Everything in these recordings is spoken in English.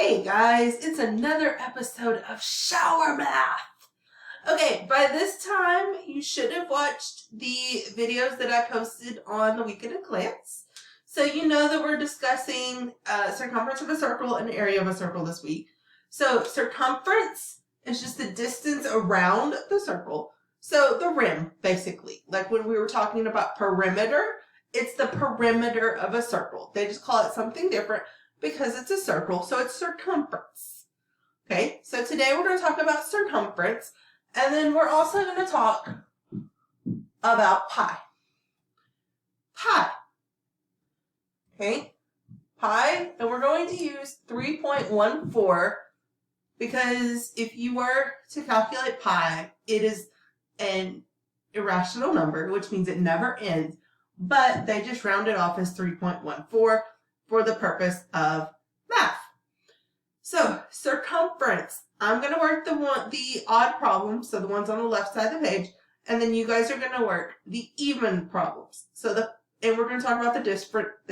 Hey guys, it's another episode of Shower Math. Okay, by this time you should have watched the videos that I posted on the week at a glance. So you know that we're discussing circumference of a circle and area of a circle this week. So circumference is just the distance around the circle. So the rim, basically. Like when we were talking about perimeter, it's the perimeter of a circle. They just call it something different because it's a circle, so it's circumference. Okay, so today we're going to talk about circumference, and then we're also going to talk about pi. Pi. Okay, pi, and we're going to use 3.14 because if you were to calculate pi, it is an irrational number, which means it never ends, but they just round it off as 3.14 for the purpose of math. So circumference, I'm going to work the odd problems, so the ones on the left side of the page, and then you guys are going to work the even problems. And we're going to talk about the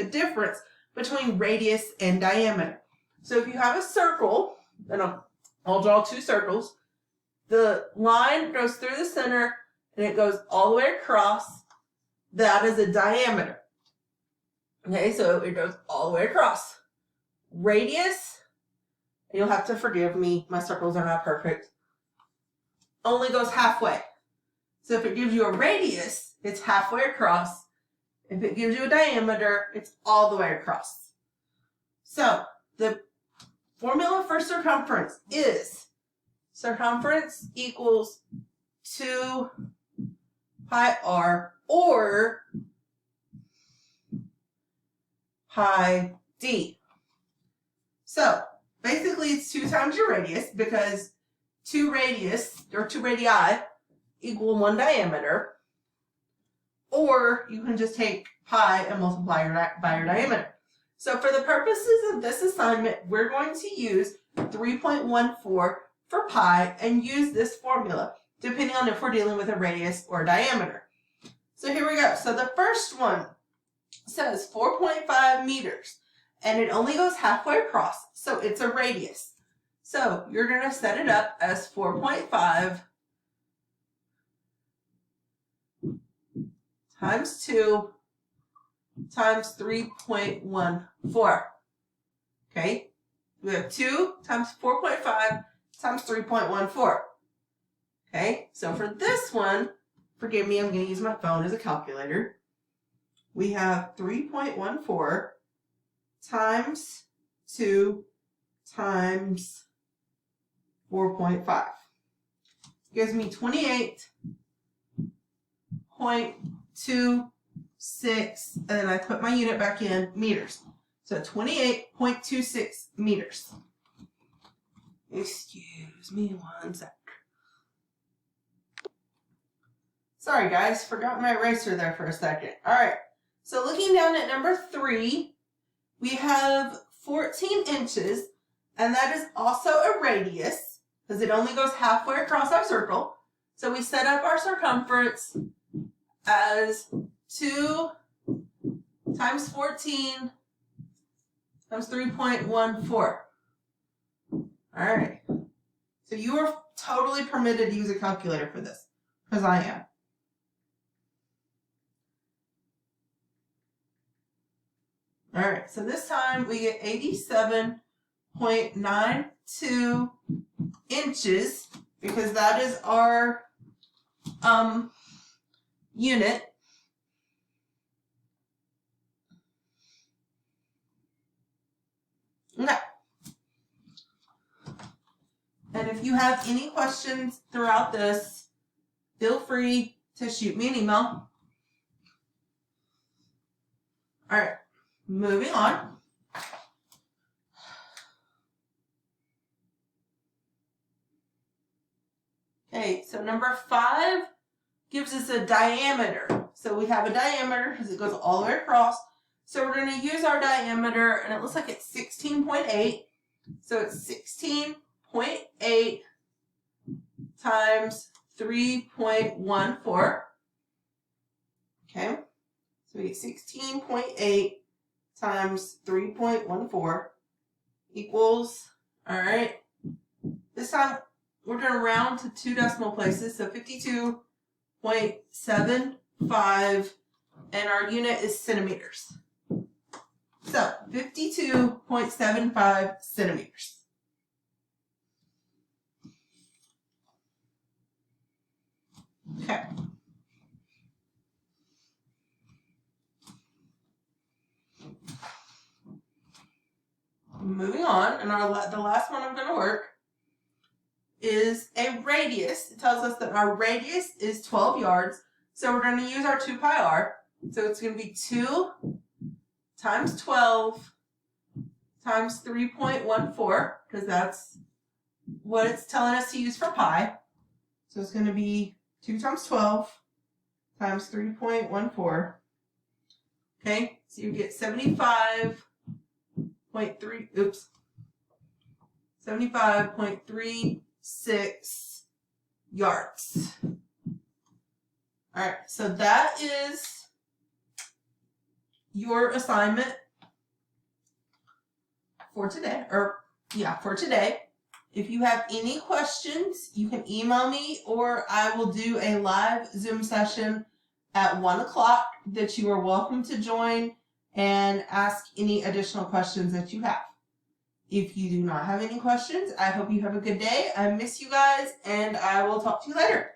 difference between radius and diameter. So if you have a circle, and I'll draw two circles, the line goes through the center and it goes all the way across. That is a diameter. Okay, so it goes all the way across. Radius, you'll have to forgive me, my circles are not perfect, only goes halfway. So if it gives you a radius, it's halfway across. If it gives you a diameter, it's all the way across. So the formula for circumference is circumference equals 2 pi r or pi d. So basically it's 2 times your radius because 2 radii equal 1 diameter, or you can just take pi and multiply by your diameter. So for the purposes of this assignment, we're going to use 3.14 for pi and use this formula depending on if we're dealing with a radius or a diameter. So here we go. So the first one says 4.5 meters and it only goes halfway across, so it's a radius. So you're going to set it up as 4.5 times 2 times 3.14. Okay, we have 2 times 4.5 times 3.14. Okay, so for this one, forgive me, I'm going to use my phone as a calculator. We have 3.14 times 2 times 4.5. Gives me 28.26, and then I put my unit back in meters. So 28.26 meters. Excuse me one sec. Sorry guys, forgot my eraser there for a second. All right, so looking down at number 3, we have 14 inches, and that is also a radius because it only goes halfway across our circle. So we set up our circumference as 2 times 14 times 3.14. All right, so you are totally permitted to use a calculator for this because I am. All right, so this time we get 87.92 inches because that is our unit. Okay. And if you have any questions throughout this, feel free to shoot me an email. All right. Moving on. Okay, so number 5 gives us a diameter. So we have a diameter because it goes all the way across. So we're going to use our diameter, and it looks like it's 16.8. So it's 16.8 times 3.14. Okay, so we get 16.8 times 3.14 equals All right. This time we're going to round to 2 decimal places, so 52.75, and our unit is centimeters. So 52.75 centimeters. Okay. Moving on, and the last one I'm going to work is a radius. It tells us that our radius is 12 yards. So we're going to use our 2 pi r. So it's going to be 2 times 12 times 3.14, because that's what it's telling us to use for pi. So it's going to be 2 times 12 times 3.14. Okay, so you get 75.36 yards. All right, so that is your assignment for today, for today. If you have any questions, you can email me, or I will do a live Zoom session at 1 o'clock that you are welcome to join and ask any additional questions that you have. If you do not have any questions, I hope you have a good day. I miss you guys, and I will talk to you later.